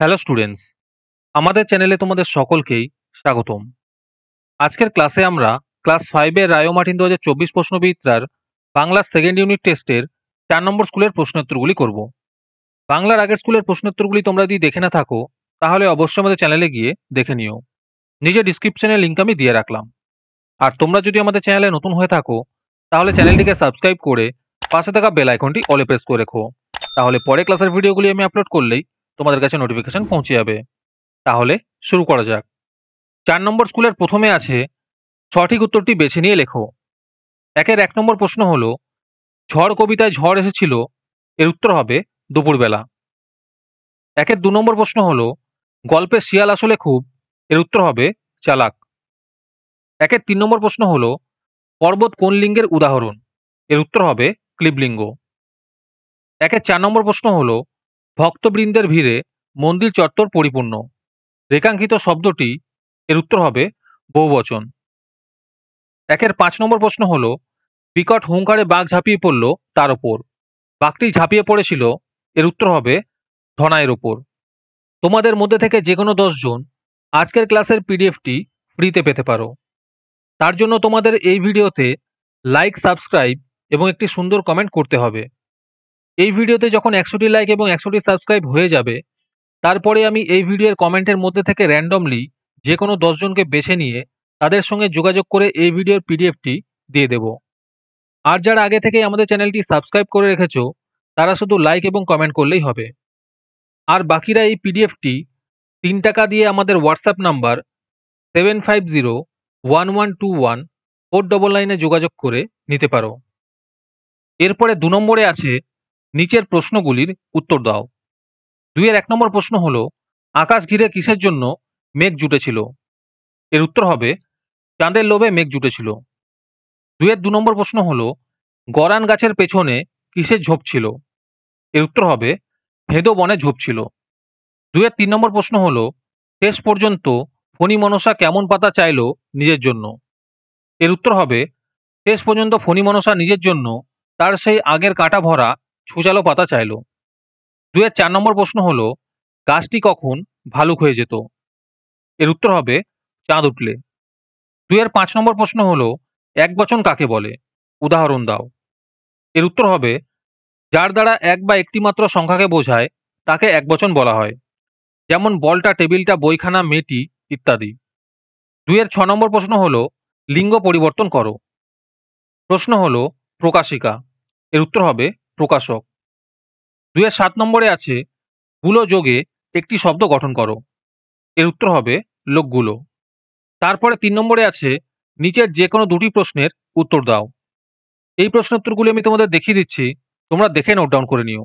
Hello students, আমাদের চ্যানেলে তোমাদের সকলকেই স্বাগতম। আজকের ক্লাসে আমরা ক্লাস 5 এর রায় ও মার্টিন 2024 প্রশ্নবিচিত্রার বাংলার সেকেন্ড ইউনিট টেস্টের 4 নম্বর স্কুলের প্রশ্নোত্তরগুলি করব। বাংলার আগের স্কুলের প্রশ্নোত্তরগুলি তোমরা যদি দেখে না থাকো তাহলে অবশ্যই আমাদের চ্যানেলে গিয়ে দেখে নিও। নিজে ডিসক্রিপশনে লিঙ্ক আমি দিয়ে রাখলাম। আর তোমরা যদি আমাদের চ্যানেলে নতুন হয়ে থাকো তাহলে চ্যানেলটিকে সাবস্ক্রাইব করে পাশে থাকা বেল আইকনটি অলে প্রেস করে রেখো। তাহলে পরে ক্লাসের ভিডিওগুলি আমি আপলোড করলেই তোমাদের কাছে নোটিফিকেশন পৌঁছে যাবে। তাহলে শুরু করা যাক। 4 নম্বর স্কুলের প্রথমে আছে সঠিক উত্তরটি বেছে নিয়ে লেখো। একের 1 নম্বর প্রশ্ন হলো, ঝড় কবিতায় ঝড় এসেছিল, এর উত্তর হবে দুপুরবেলা। একের 2 নম্বর প্রশ্ন হলো, গল্পে শিয়াল আসলে খুব, এর উত্তর হবে চালাক। একের 3 নম্বর প্রশ্ন হলো, পর্বত কোন লিঙ্গের উদাহরণ, এর উত্তর হবে ক্লীবলিঙ্গ। একের 4 নম্বর প্রশ্ন হলো, ভক্তবৃন্দের ভিড়ে মন্দির চত্বর পরিপূর্ণ, রেখাঙ্কিত শব্দটি, এর উত্তর হবে বহুবচন। একের 5 নম্বর প্রশ্ন হলো, বিকট হুঙ্কারে বাঘ ঝাঁপিয়ে পড়ল তার ওপর, বাঘটি ঝাঁপিয়ে পড়েছিল, এর উত্তর হবে ধনাইয়ের ওপর। তোমাদের মধ্যে থেকে যে কোনো 10 জন আজকের ক্লাসের পিডিএফটি ফ্রিতে পেতে পারো। তার জন্য তোমাদের এই ভিডিওতে লাইক, সাবস্ক্রাইব এবং একটি সুন্দর কমেন্ট করতে হবে। এই ভিডিওতে যখন 100টি লাইক এবং 100টি সাবস্ক্রাইব হয়ে যাবে তারপরে আমি এই ভিডিওর কমেন্টের মধ্যে থেকে র্যান্ডমলি যে কোনো 10 জনকে বেছে নিয়ে তাদের সঙ্গে যোগাযোগ করে এই ভিডিওর পিডিএফটি দিয়ে দেব। আর যারা আগে থেকেই আমাদের চ্যানেলটি সাবস্ক্রাইব করে রেখেছো তারা শুধু লাইক এবং কমেন্ট করলেই হবে। আর বাকিরা এই পিডিএফটি 3 টাকা দিয়ে আমাদের হোয়াটসঅ্যাপ নাম্বার 7501121499 যোগাযোগ করে নিতে পারো। এরপরে 2 নম্বরে আছে নিচের প্রশ্নগুলির উত্তর দাও। 2 এর 1 নম্বর প্রশ্ন হলো, আকাশ ঘিরে কিসের জন্য মেঘ জুটেছিল, এর উত্তর হবে চাঁদের লোভে মেঘ জুটেছিল। 2 এর 2 নম্বর প্রশ্ন হলো, গরান গাছের পেছনে কিসের ঝোপ ছিল, এর উত্তর হবে ভেদো বনে ঝোপ ছিল। 2 এর 3 নম্বর প্রশ্ন হলো, শেষ পর্যন্ত ফণী মনসা কেমন পাতা চাইল নিজের জন্য, এর উত্তর হবে শেষ পর্যন্ত ফণী মনসা নিজের জন্য তার সেই আগের কাঁটা ভরা ছুচালো পাতা চাইল। 2 এর 4 নম্বর প্রশ্ন হলো, গাছটি কখন ভালুক হয়ে যেত, এর উত্তর হবে চাঁদ উঠলে। 2 এর 5 নম্বর প্রশ্ন হলো, এক বচন কাকে বলে, উদাহরণ দাও, এর উত্তর হবে যার দ্বারা এক বা একটি মাত্র সংখ্যাকে বোঝায় তাকে একবচন বলা হয়, যেমন বলটা, টেবিলটা, বইখানা, মেয়েটি ইত্যাদি। 2 এর 6 নম্বর প্রশ্ন হলো, লিঙ্গ পরিবর্তন করো। প্রশ্ন হলো প্রকাশিকা, এর উত্তর হবে প্রকাশক। 2 এর 7 নম্বরে আছে গুলো যোগে একটি শব্দ গঠন করো, এর উত্তর হবে লোকগুলো। তারপরে 3 নম্বরে আছে নিচের যে কোনো 2টি প্রশ্নের উত্তর দাও। এই প্রশ্নোত্তরগুলি আমি তোমাদের দেখিয়ে দিচ্ছি, তোমরা দেখে নোট ডাউন করে নিও।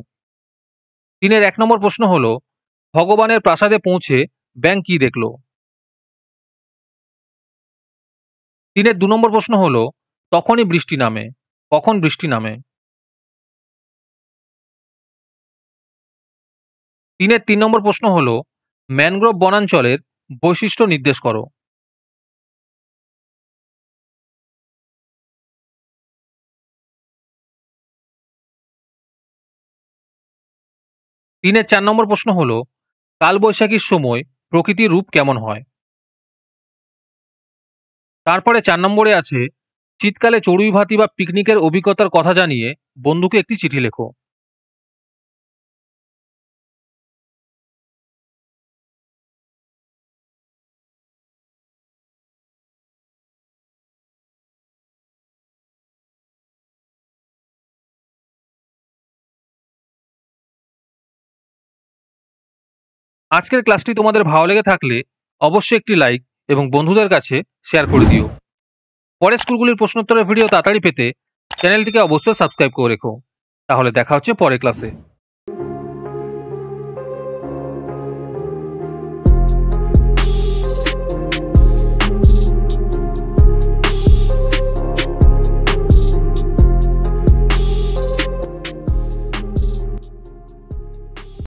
3 এর 1 নম্বর প্রশ্ন হলো, ভগবানের প্রাসাদে পৌঁছে ব্যাঙ কি দেখলো। 3 এর 2 নম্বর প্রশ্ন হলো, তখনই বৃষ্টি নামে, কখন বৃষ্টি নামে। 3 এর 3 নম্বর প্রশ্ন হলো, ম্যানগ্রোভ বনাঞ্চলের বৈশিষ্ট্য নির্দেশ করো। 3 এর 4 নম্বর প্রশ্ন হলো, কালবৈশাখীর সময় প্রকৃতির রূপ কেমন হয়। তারপরে 4 নম্বরে আছে শীতকালে চড়ুই ভাতি বা পিকনিকের অভিজ্ঞতার কথা জানিয়ে বন্ধুকে একটি চিঠি লেখো। আজকের ক্লাসটি তোমাদের ভালো লেগে থাকলে অবশ্যই একটি লাইক এবং বন্ধুদের কাছে শেয়ার করে দিও। পরের স্কুলগুলির প্রশ্নোত্তরের ভিডিও তাড়াতাড়ি পেতে চ্যানেলটিকে অবশ্যই সাবস্ক্রাইব করে রেখো। তাহলে দেখা হচ্ছে পরের ক্লাসে।